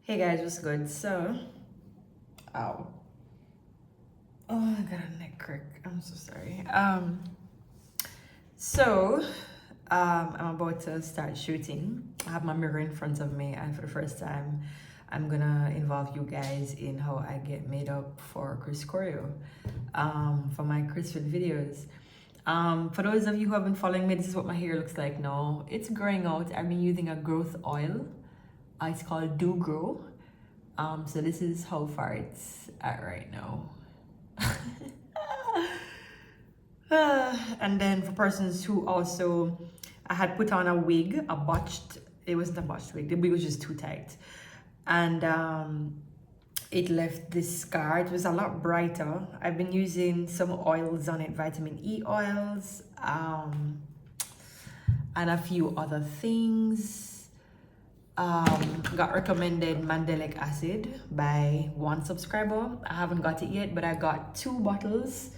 Hey guys, what's good? Ow. Oh, I got a neck crack. I'm so sorry. So, I'm about to start shooting. I have my mirror in front of me, and for the first time, I'm gonna involve you guys in how I get made up for Chris Choreo, for my ChrisFit videos. For those of you who have been following me, this is what my hair looks like now. It's growing out. I've been using a growth oil. It's called Do Grow. So this is how far it's at right now. And then for persons who also, I had put on a wig, it wasn't a botched wig, the wig was just too tight. And it left this scar. It was a lot brighter. I've been using some oils on it, vitamin E oils, and a few other things. Got recommended mandelic acid by one subscriber. I haven't got it yet, but I got 2 bottles.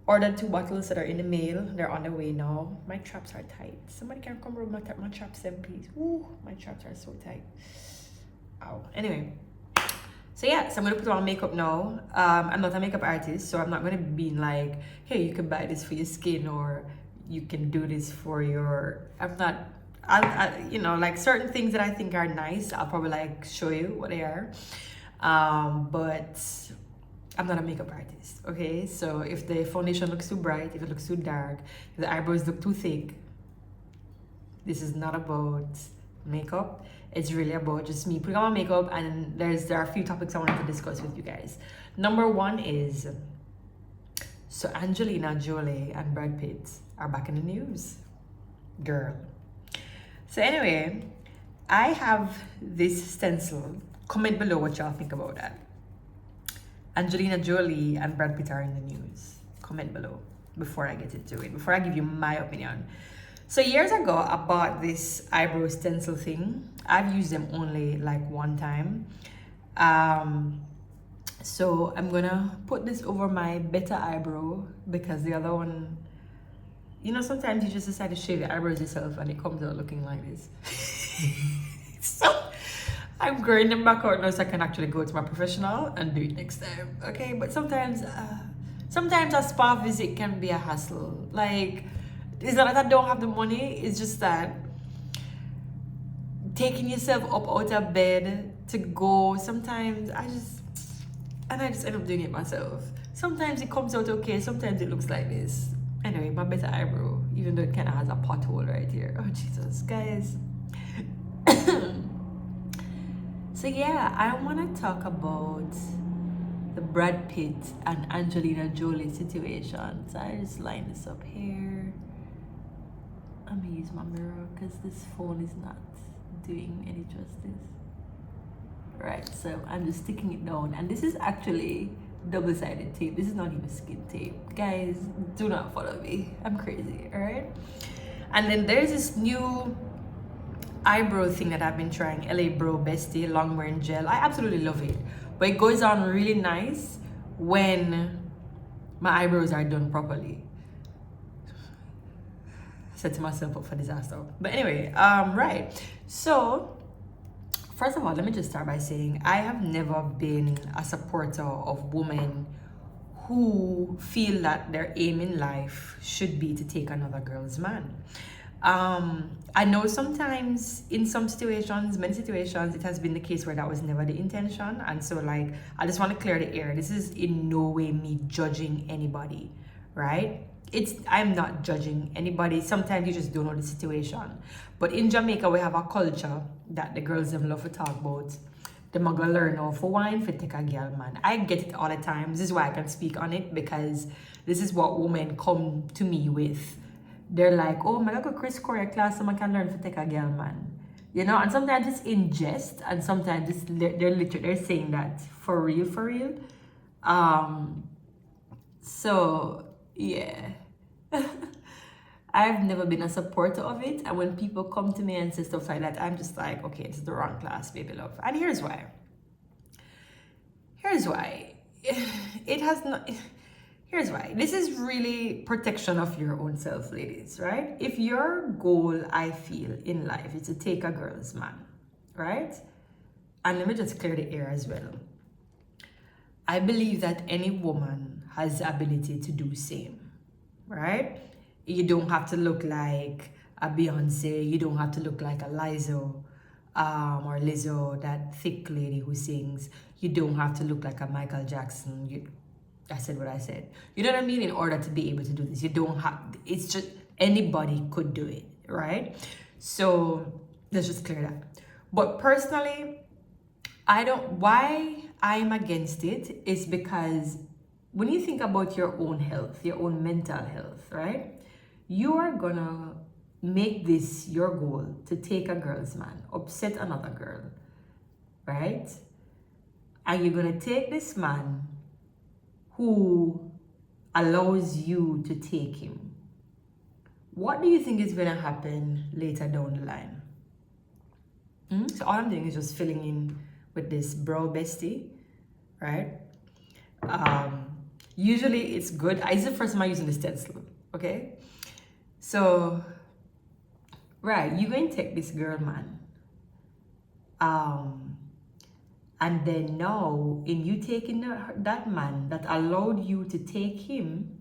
Ordered 2 bottles that are in the mail. They're on the way now. My traps are tight. Somebody can come remove my traps then, please. Ooh, my traps are so tight. Ow. Anyway. So yeah, so I'm gonna put on makeup now. I'm not a makeup artist, so I'm not gonna be like, hey, you can buy this for your skin or you can do this for your. You know, like certain things that I think are nice, I'll probably like show you what they are. But I'm not a makeup artist, okay? So if the foundation looks too bright, if it looks too dark, if the eyebrows look too thick, this is not about makeup. It's really about just me putting on my makeup, and there are a few topics I wanted to discuss with you guys. Number 1 is, so Angelina Jolie and Brad Pitt are back in the news. Girl. So anyway, I have this stencil. Comment below what y'all think about that. Angelina Jolie and Brad Pitt are in the news. Comment below before I get into it, before I give you my opinion. So years ago, I bought this eyebrow stencil thing. I've used them only like one time. So I'm gonna put this over my better eyebrow because the other one, you know, sometimes you just decide to shave your eyebrows yourself and it comes out looking like this. So I'm growing them back out now so I can actually go to my professional and do it next time, okay? But sometimes a spa visit can be a hassle. Like, it's not that I don't have the money, it's just that taking yourself up out of bed to go, sometimes I just end up doing it myself. Sometimes it comes out okay, sometimes it looks like this. Anyway, my better eyebrow, even though it kind of has a pothole right here. Oh, Jesus, guys. So yeah, I want to talk about the Brad Pitt and Angelina Jolie situation. So I just line this up here. I'm gonna use my mirror because this phone is not doing any justice. Right, so I'm just sticking it down, and this is actually double-sided tape. This is not even skin tape. Guys, do not follow me. I'm crazy, all right? And then there's this new eyebrow thing that I've been trying, Eyebrow Bestie long wearing gel. I absolutely love it, but it goes on really nice when my eyebrows are done properly. Setting myself up for disaster. But anyway, right. So first of all, let me just start by saying I have never been a supporter of women who feel that their aim in life should be to take another girl's man. I know sometimes in some situations, many situations, it has been the case where that was never the intention. And so like, I just want to clear the air. This is in no way me judging anybody, right? I'm not judging anybody. Sometimes you just don't know the situation. But in Jamaica, we have a culture that the girls them love to talk about. Them are gonna learn how for wine for take a girl man. I get it all the time. This is why I can speak on it, because this is what women come to me with. They're like, oh, my look Chris Choreo class, so I can learn to take a girl man. You know, and sometimes it's in jest, and sometimes they're saying that for real, for real. So yeah. I've never been a supporter of it, and when people come to me and say stuff like that, I'm just like, okay, it's the wrong class, baby love. And here's why. Here's why. Here's why. This is really protection of your own self, ladies, right? If your goal, I feel, in life is to take a girl's man, right? and let me just clear the air as well. I believe that any woman has the ability to do same, right? You don't have to look like a Beyonce. You don't have to look like a Lizzo, or Lizzo, that thick lady who sings. You don't have to look like a Michael Jackson. I said what I said. You know what I mean? In order to be able to do this, you don't have. It's just anybody could do it, right? So let's just clear that. But personally, I don't. Why I'm against it is because when you think about your own health, your own mental health, right? You are gonna make this your goal to take a girl's man, upset another girl, right? And you're gonna take this man who allows you to take him. What do you think is gonna happen later down the line? So all I'm doing is just filling in with this bro bestie, right? Usually it's good. It's the first time I'm using the stencil, okay? So, right, you're going to take this girl, man. And then now, in you taking that man that allowed you to take him,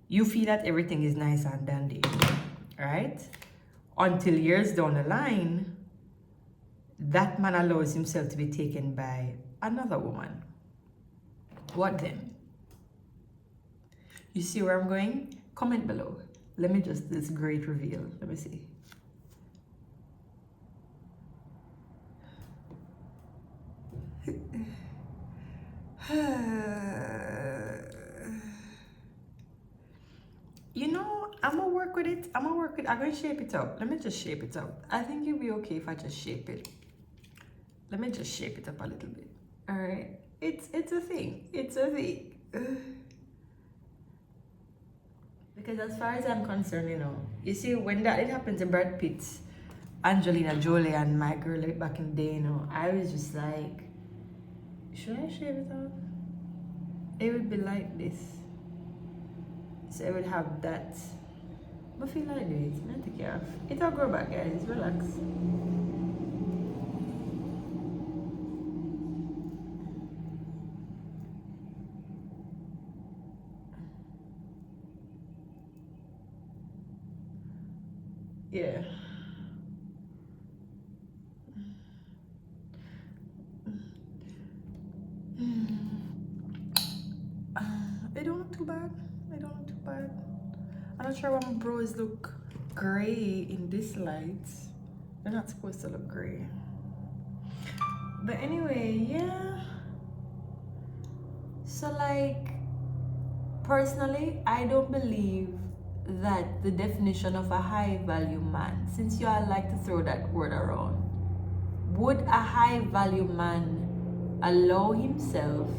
you feel that everything is nice and dandy, right? Until years down the line, that man allows himself to be taken by another woman. What then? You see where I'm going? Comment below. Let me just, this great reveal. Let me see. You know, I'm gonna work with it. I'm gonna shape it up. Let me just shape it up. I think it'll be okay if I just shape it. Let me just shape it up a little bit. All right. It's a thing. It's a thing. Because as far as I'm concerned, you know, you see, when that it happened to Brad Pitt, Angelina Jolie, and my girl like back in the day, you know, I was just like, should I shave it off? It would be like this. So it would have that. But feel like this, I'm gonna take it off. It'll grow back, guys. Relax. Yeah. They don't look too bad. They don't look too bad. I'm not sure why my brows look gray in this light. They're not supposed to look gray. But anyway, yeah. So like, personally, I don't believe that the definition of a high value man, since you all like to throw that word around, would a high value man allow himself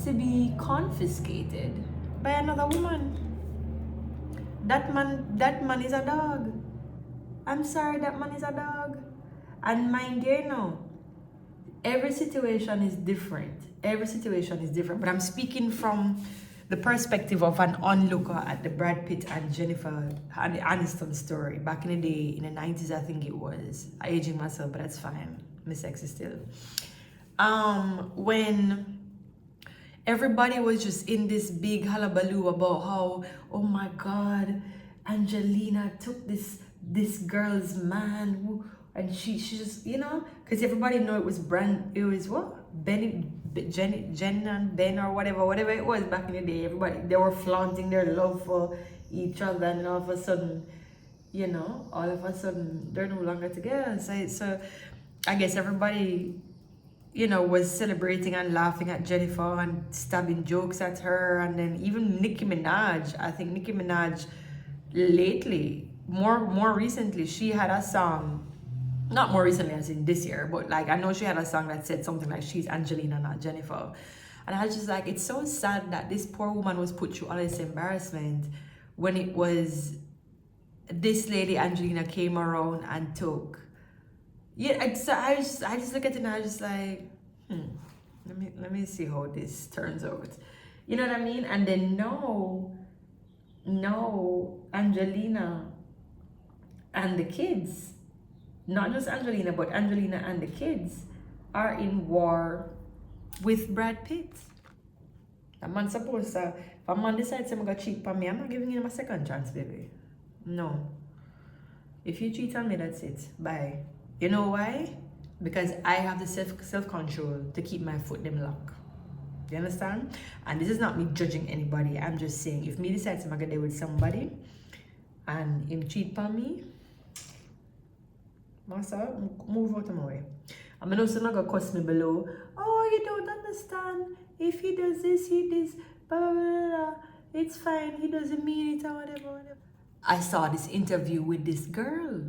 to be confiscated by another woman? That man is a dog. I'm sorry, that man is a dog. And mind you, know, every situation is different. Every situation is different. But I'm speaking from the perspective of an onlooker at the Brad Pitt and Jennifer Aniston story. Back in the day, in the 90s, I think it was. I aging myself, but that's fine. I'm sexy still. When everybody was just in this big hullabaloo about how, oh my God, Angelina took this girl's man, and she just, you know, because everybody know it was what? Jen and Ben or whatever it was back in the day. Everybody, they were flaunting their love for each other, and all of a sudden, you know, they're no longer together. So I guess everybody, you know, was celebrating and laughing at Jennifer and stabbing jokes at her. And then even Nicki Minaj, I think Nicki Minaj lately, more recently, she had a song, not more recently as in this year, but like I know she had a song that said something like she's Angelina, not Jennifer. And I was just like, it's so sad that this poor woman was put through all this embarrassment when it was this lady Angelina came around and took. Yeah, I just look at it and I was just like, let me see how this turns out. You know what I mean? And then no, Angelina and the kids not just Angelina, but Angelina and the kids are in war with Brad Pitt. A man supposed to, if a man decides I'm gonna cheat on me, I'm not giving him a second chance, baby. No. If you cheat on me, that's it. Bye. You know why? Because I have the self-control to keep my foot them lock. You understand? And this is not me judging anybody. I'm just saying, if me decides I'm gonna deal with somebody and him cheat on me, Massa, move out of my way. I'm also not gonna cuss me below. Oh, you don't understand. If he does this, he does blah, blah, blah, blah. It's fine. He doesn't mean it or whatever. I saw this interview with this girl.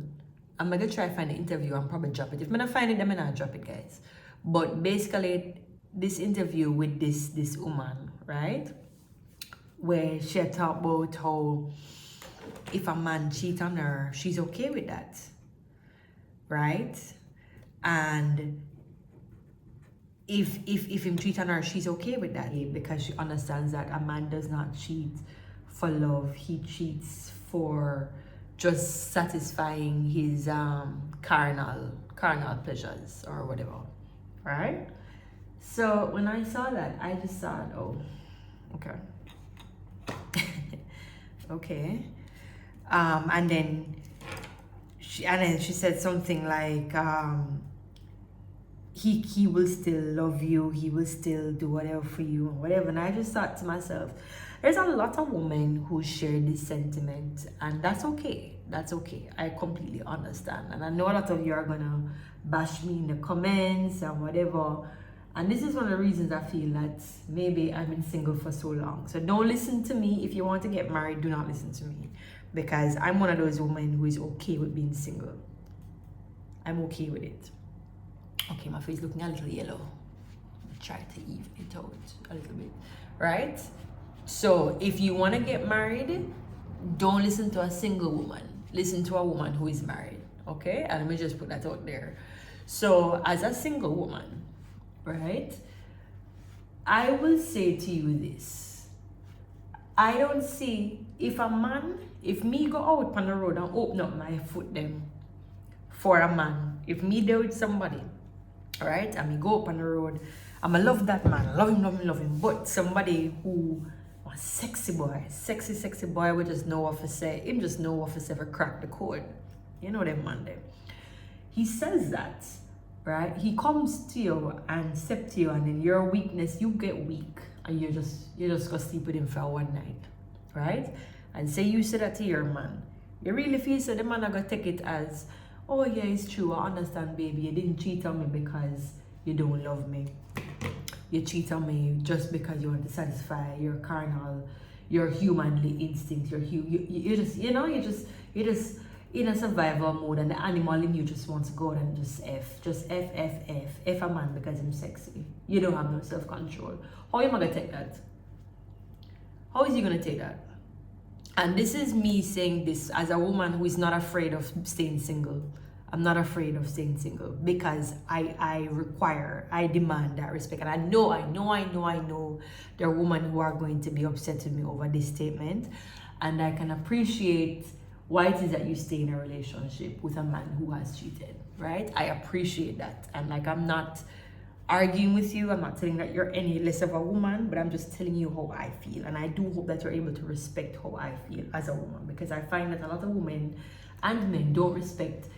I'm gonna try to find the interview and probably drop it. If I'm not find it, then I'm not drop it, guys. But basically, this interview with this woman, right? Where she had talked about how if a man cheat on her, she's okay with that. Right? And if him cheat on her, she's okay with that because she understands that a man does not cheat for love. He cheats for just satisfying his carnal pleasures or whatever. Right? So when I saw that, I just thought, oh, okay. Okay. And then she said something like, he will still love you, he will still do whatever for you and whatever. And I just thought to myself, there's a lot of women who share this sentiment, and that's okay. That's okay. I completely understand. And I know a lot of you are gonna bash me in the comments and whatever. And this is one of the reasons I feel that maybe I've been single for so long. So don't listen to me. If you want to get married, do not listen to me. Because I'm one of those women who is okay with being single. I'm okay with it. Okay, my face looking a little yellow. Try to even it out a little bit. Right? So if you want to get married, don't listen to a single woman. Listen to a woman who is married. Okay? And let me just put that out there. So as a single woman, right, I will say to you this. I don't see if me go out on the road and open up my foot them for a man, if me there with somebody, right, and me go up on the road, I'ma love that man, love him, but somebody who a sexy boy will just know what to say, him just know what to say for crack the code. You know them man there. He says that, right? He comes to you and step to you, and in your weakness, you get weak, and you just go sleep with him for one night, right? And say you say that to your man, you really feel so the man are gonna take it as, oh yeah, it's true, I understand, baby, you didn't cheat on me because you don't love me. You cheat on me just because you want to satisfy your carnal, your humanly instincts, you just in a survival mode, and the animal in you just wants to go out and just F a man because I'm sexy. You don't have no self-control. How are you gonna take that? How is he gonna take that? And this is me saying this as a woman who is not afraid of staying single. I'm not afraid of staying single because I demand that respect. And I know there are women who are going to be upset with me over this statement. And I can appreciate why it is that you stay in a relationship with a man who has cheated, right? I appreciate that. And like, I'm not arguing with you. I'm not telling that you're any less of a woman, but I'm just telling you how I feel. And I do hope that you're able to respect how I feel as a woman, because I find that a lot of women and men don't respect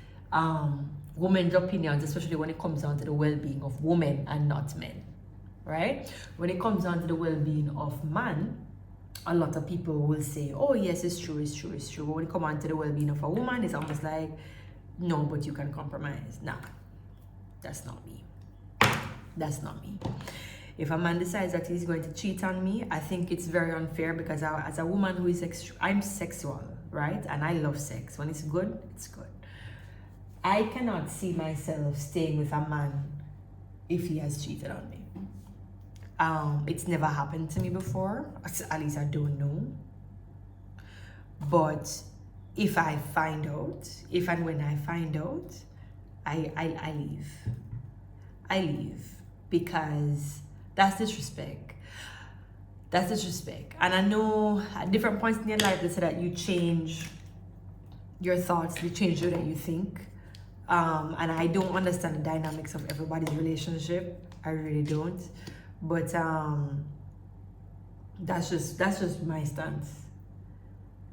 women's opinions, especially when it comes down to the well-being of women and not men, right? When it comes down to the well-being of man, a lot of people will say, oh yes, it's true. But when it comes down to the well-being of a woman, it's almost like, no, but you can compromise. Nah, that's not me. That's not me. If a man decides that he's going to cheat on me, I think it's very unfair, because as a woman who is I'm sexual, right? And I love sex. When it's good, it's good. I cannot see myself staying with a man if he has cheated on me. It's never happened to me before. At least I don't know. But if I find out, if and when I find out, I leave. I leave, because that's disrespect. That's disrespect. And I know at different points in your life they say that you change your thoughts, you change the way that you think. And I don't understand the dynamics of everybody's relationship. I really don't. But that's just my stance.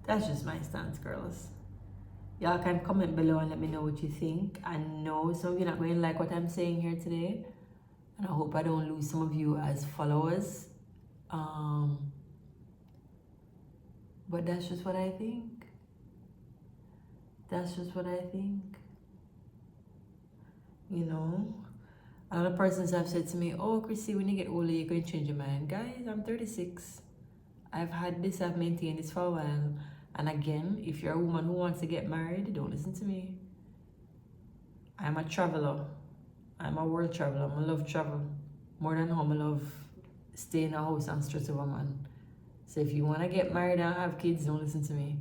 That's just my stance, girls. Y'all can comment below and let me know what you think. I know some of you are not going to like what I'm saying here today, and I hope I don't lose some of you as followers. But that's just what I think. That's just what I think. You know, a lot of persons have said to me, oh, Chrissy, when you get older, you're going to change your mind. Guys, I'm 36. I've had this, I've maintained this for a while. And again, if you're a woman who wants to get married, don't listen to me. I'm a traveler. I'm a world traveler. I love travel. More than how I love stay in a house and stress over man. So if you want to get married and have kids, don't listen to me.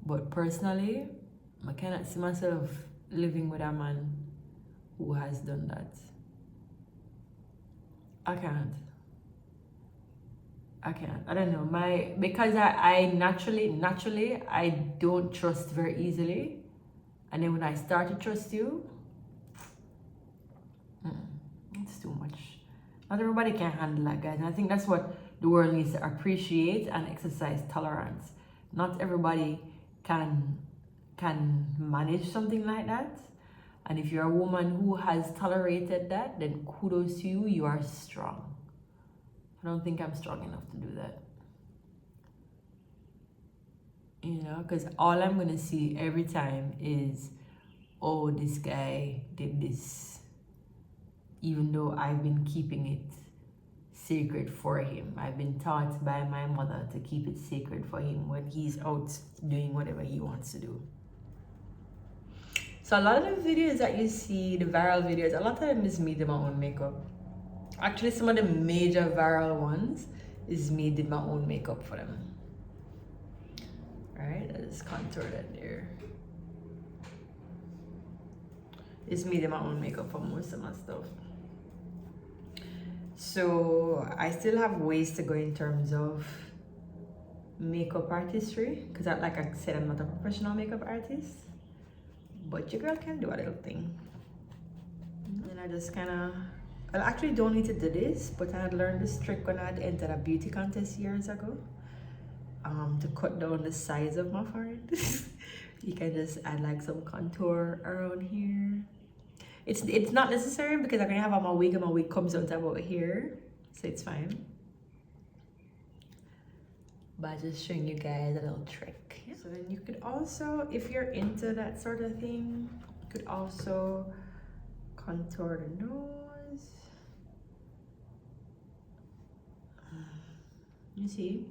But personally, I cannot see myself living with a man who has done that. I can't. I don't know. Because I naturally I don't trust very easily. And then when I start to trust you, it's too much. Not everybody can handle that, guys. And I think that's what the world needs to appreciate and exercise tolerance. Not everybody can manage something like that. And if you're a woman who has tolerated that, then kudos to you. You are strong. I don't think I'm strong enough to do that. You know, because all I'm going to see every time is, oh, this guy did this. Even though I've been keeping it sacred for him. I've been taught by my mother to keep it sacred for him when he's out doing whatever he wants to do. So a lot of the videos that you see, the viral videos, a lot of them is me doing my own makeup. Actually, some of the major viral ones is me did my own makeup for them. Alright, I just contoured it there. It's me did my own makeup for most of my stuff. So I still have ways to go in terms of makeup artistry, because like I said, I'm not a professional makeup artist, but your girl can do a little thing. And I just kind of, I actually don't need to do this, but I had learned this trick when I had entered a beauty contest years ago, to cut down the size of my forehead. You can just add like some contour around here. It's not necessary because I'm gonna have on my wig and my wig comes out about here, so it's fine. But I'm just showing you guys a little trick. Yeah. So then you could also, if you're into that sort of thing, you could also contour the nose. You see?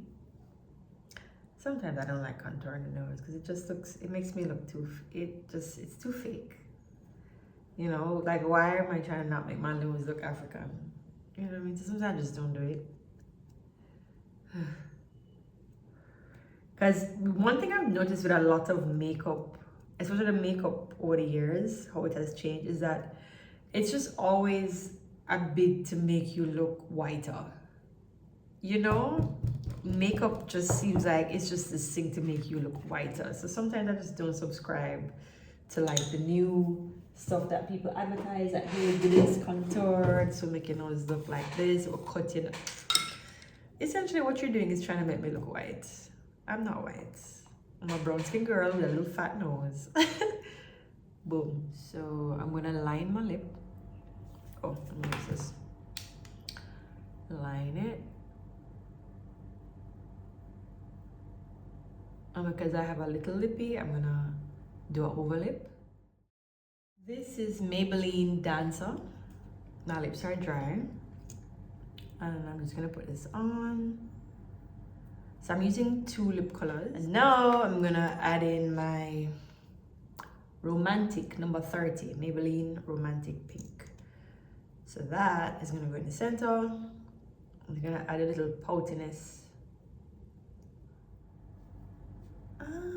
Sometimes I don't like contouring the nose because it just looks, it makes me look too, it's too fake. You know, like why am I trying to not make my nose look African? You know what I mean? So sometimes I just don't do it. Because one thing I've noticed with a lot of makeup, especially the makeup over the years, how it has changed, is that it's just always a bit to make you look whiter. You know? Makeup just seems like it's just this thing to make you look whiter. So sometimes I just don't subscribe to like the new stuff that people advertise, that hey, do this contoured, so make your nose look like this, or cut your. Essentially what you're doing is trying to make me look white. I'm not white. I'm a brown skin girl with a little fat nose. Boom. So I'm gonna line my lip. Oh, I'm gonna use this. Line it. And because I have a little lippy, I'm gonna do an over lip. This is Maybelline Dancer. My lips are dry. And I'm just gonna put this on. So I'm using 2 lip colors. And now I'm gonna add in my Romantic number 30, Maybelline Romantic Pink. So that is gonna go in the center. I'm gonna add a little poutiness. Alright.